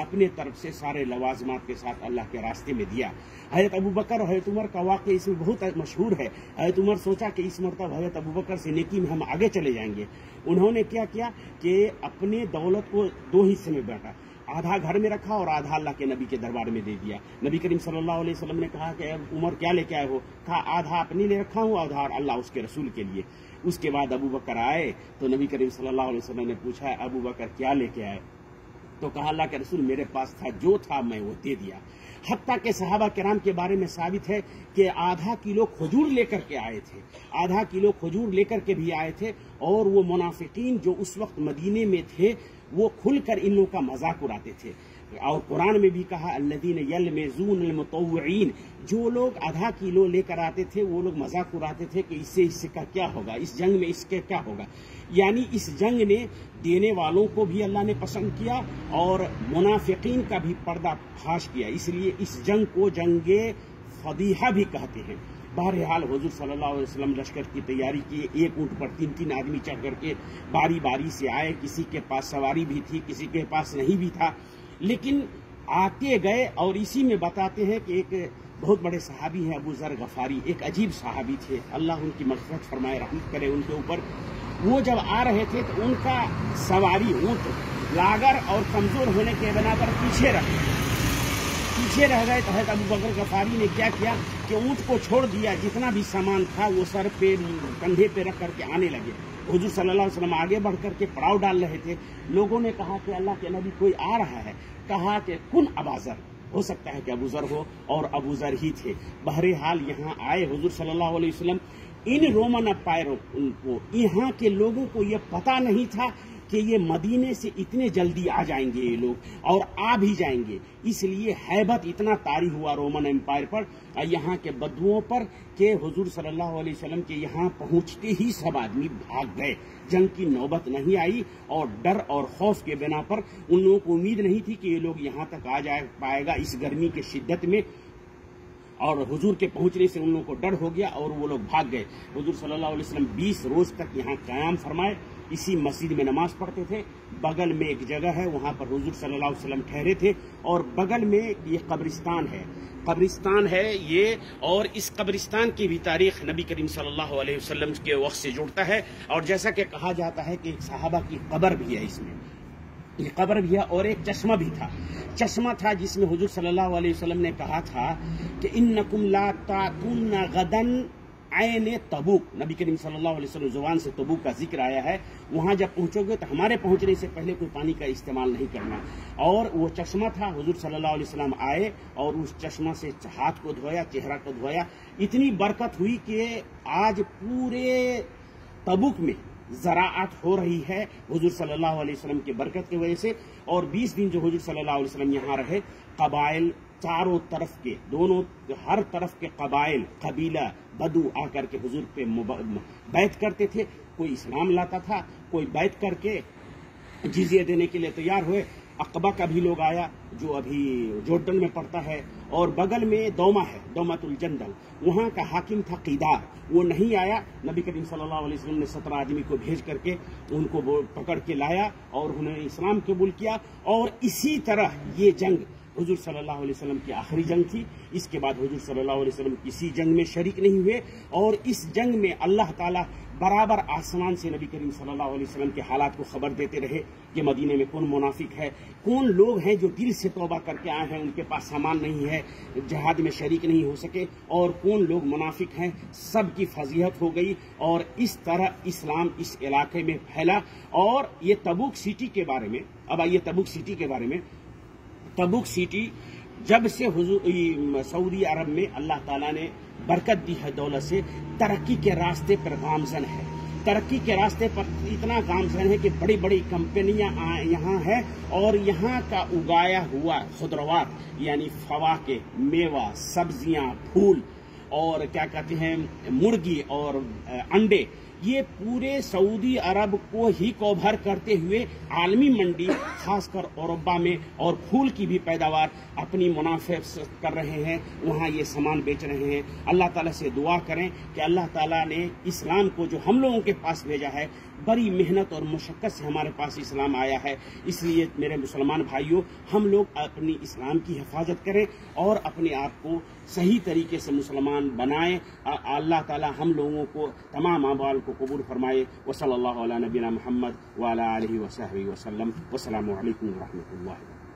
اپنے طرف سے سارے لوازمات کے ساتھ اللہ کے راستے میں دیا۔ حضرت ابو بکر اور حضرت عمر کا واقعہ اس میں بہت مشہور ہے۔ حضرت عمر سوچا کہ اس مرتبہ حضرت ابو بکر سے نیکی میں ہم آگے چلے جائیں گے۔ انہوں نے کیا کیا کہ اپنے دولت کو 2 حصے میں بانٹا، آدھا گھر میں رکھا اور آدھا اللہ کے نبی کے دربار میں دے دیا۔ نبی کریم صلی اللہ علیہ وسلم نے کہا کہ عمر کیا لے کے آئے ہو؟ کہا آدھا اپنے لیے رکھا ہوں، آدھا اللہ اس کے رسول کے لیے۔ اس کے بعد ابو بکر آئے تو نبی کریم صلی اللہ علیہ وسلم نے پوچھا ابو بکر کیا لے کے آئے؟ تو کہا اللہ کے رسول میرے پاس تھا، جو تھا میں وہ دے دیا۔ حتیٰ کہ صحابہ کرام کے بارے میں ثابت ہے کہ آدھا کلو کھجور لے کر کے آئے تھے، آدھا کلو کھجور لے کر کے بھی آئے تھے، اور وہ منافقین جو اس وقت مدینے میں تھے وہ کھل کر ان لوگوں کا مذاق اڑاتے تھے۔ اور قرآن میں بھی کہا الذین یلمزون المطوعین، جو لوگ آدھا کلو لے کر آتے تھے وہ لوگ مذاق اڑاتے تھے کہ اس سے کا کیا ہوگا، اس جنگ میں اس کے کیا ہوگا۔ یعنی اس جنگ نے دینے والوں کو بھی اللہ نے پسند کیا اور منافقین کا بھی پردہ فاش کیا، اس لیے اس جنگ کو جنگ فضیحہ بھی کہتے ہیں۔ بہرحال حضور صلی اللہ علیہ وسلم لشکر کی تیاری کی، ایک اونٹ پر 3 آدمی چڑھ کر کے باری باری سے آئے، کسی کے پاس سواری بھی تھی کسی کے پاس نہیں بھی تھا، لیکن آتے گئے۔ اور اسی میں بتاتے ہیں کہ ایک بہت بڑے صحابی ہیں ابو ذر غفاری، ایک عجیب صحابی تھے، اللہ ان کی مغفرت فرمائے، رحمت کرے ان کے اوپر۔ وہ جب آ رہے تھے تو ان کا سواری اونٹ لاغر اور کمزور ہونے کے بنا پر پیچھے رہ گئے تو حضرت ابو بکر غفاری نے کیا کیا کہ اونٹ کو چھوڑ دیا، جتنا بھی سامان تھا وہ سر پہ کندھے پہ رکھ کر کے آنے لگے۔ حضور صلی اللہ علیہ وسلم آگے بڑھ کر کے پڑاؤ ڈال رہے تھے۔ لوگوں نے کہا کہ اللہ کے نبی کوئی آ رہا ہے، کہا کہ کن ابا ذر، ہو سکتا ہے کہ ابو ذر ہو، اور ابو ذر ہی تھے۔ بہرحال یہاں آئے حضور صلی اللہ علیہ وسلم۔ ان رومن امپائروں کو، یہاں کے لوگوں کو یہ پتا نہیں تھا کہ یہ مدینے سے اتنے جلدی آ جائیں گے یہ لوگ، اور آ بھی جائیں گے، اس لیے ہیبت اتنا طاری ہوا رومن امپائر پر، یہاں کے بدوؤں پر، کہ حضور صلی اللہ علیہ وسلم کے یہاں پہنچتے ہی سب آدمی بھاگ گئے۔ جنگ کی نوبت نہیں آئی، اور ڈر اور خوف کے بنا پر ان لوگوں کو امید نہیں تھی کہ یہ لوگ یہاں تک آ جائے پائے گا اس گرمی کے شدت میں، اور حضور کے پہنچنے سے ان لوگوں کو ڈر ہو گیا اور وہ لوگ بھاگ گئے۔ حضور صلی اللہ علیہ وسلم 20 روز تک یہاں قیام فرمائے، اسی مسجد میں نماز پڑھتے تھے۔ بغل میں ایک جگہ ہے، وہاں پر حضور صلی اللہ علیہ وسلم ٹھہرے تھے، اور بغل میں یہ قبرستان ہے یہ، اور اس قبرستان کی بھی تاریخ نبی کریم صلی اللہ علیہ وسلم کے وقت سے جڑتا ہے، اور جیسا کہ کہا جاتا ہے کہ ایک صحابہ کی قبر بھی ہے، اس میں یہ قبر بھی ہے، اور ایک چشمہ بھی تھا، جس میں حضور صلی اللہ علیہ وسلم نے کہا تھا کہ انکم لا تاتون غدن عین تبوک، نبی کریم صلی اللہ علیہ وسلم زبان سے تبوک کا ذکر آیا ہے، وہاں جب پہنچو گے تو ہمارے پہنچنے سے پہلے کوئی پانی کا استعمال نہیں کرنا۔ اور وہ چشمہ تھا، حضور صلی اللہ علیہ وسلم آئے اور اس چشمہ سے ہاتھ کو دھویا، چہرہ کو دھویا، اتنی برکت ہوئی کہ آج پورے تبوک میں زراعت ہو رہی ہے حضور صلی اللہ علیہ وسلم کی برکت کی وجہ سے۔ اور 20 دن جو حضور صلی اللہ علیہ وسلم یہاں رہے، قبائل چاروں طرف کے، ہر طرف کے قبیلہ بدو آ کر کے حضور پہ بیعت کرتے تھے، کوئی اسلام لاتا تھا، کوئی بیعت کر کے جزیہ دینے کے لیے تیار ہوئے۔ عقبہ کا بھی لوگ آیا جو ابھی جورڈن میں پڑتا ہے، اور بغل میں دوما ہے، دومۃ الجندل، وہاں کا حاکم تھا قیدار، وہ نہیں آیا۔ نبی کریم صلی اللہ علیہ وسلم نے 17 آدمی کو بھیج کر کے ان کو پکڑ کے لایا اور انہیں اسلام قبول کیا۔ اور اسی طرح یہ جنگ حضور صلی اللہ علیہ وسلم کی آخری جنگ تھی۔ اس کے بعد حضور صلی اللہ علیہ وسلم کسی جنگ میں شریک نہیں ہوئے، اور اس جنگ میں اللہ تعالیٰ برابر آسمان سے نبی کریم صلی اللہ علیہ وسلم کے حالات کو خبر دیتے رہے کہ مدینے میں کون منافق ہے، کون لوگ ہیں جو دل سے توبہ کر کے آئے ہیں، ان کے پاس سامان نہیں ہے، جہاد میں شریک نہیں ہو سکے، اور کون لوگ منافق ہیں، سب کی فضیحت ہو گئی، اور اس طرح اسلام اس علاقے میں پھیلا۔ اور یہ تبوک سٹی کے بارے میں، اب آئیے تبوک سٹی کے بارے میں۔ تبوک سٹی جب سے سعودی عرب میں اللہ تعالیٰ نے برکت دی ہے، دولت سے، ترقی کے راستے پر گامزن ہے، ترقی کے راستے پر اتنا گامزن ہے کہ بڑی بڑی کمپنیاں یہاں ہیں، اور یہاں کا اگایا ہوا خضروات یعنی فواکہ، میوہ، سبزیاں، پھول، اور کیا کہتے ہیں مرغی اور انڈے، یہ پورے سعودی عرب کو ہی کوبھر کرتے ہوئے عالمی منڈی، خاص کر اوروپا میں، اور پھول کی بھی پیداوار اپنی منافع کر رہے ہیں، وہاں یہ سامان بیچ رہے ہیں۔ اللہ تعالیٰ سے دعا کریں کہ اللہ تعالیٰ نے اسلام کو جو ہم لوگوں کے پاس بھیجا ہے بڑی محنت اور مشقت سے ہمارے پاس اسلام آیا ہے. اس لیے میرے مسلمان بھائیوں، ہم لوگ اپنی اسلام کی حفاظت کریں اور اپنے آپ کو صحیح طریقے سے مسلمان بنائیں. اللہ تعالی ہم لوگوں کو تمام اعمال کو قبول فرمائے. وصلی اللہ علی نبینا محمد وعلی آلہ وصحبہ وسلم. والسلام علیکم ورحمۃ اللہ.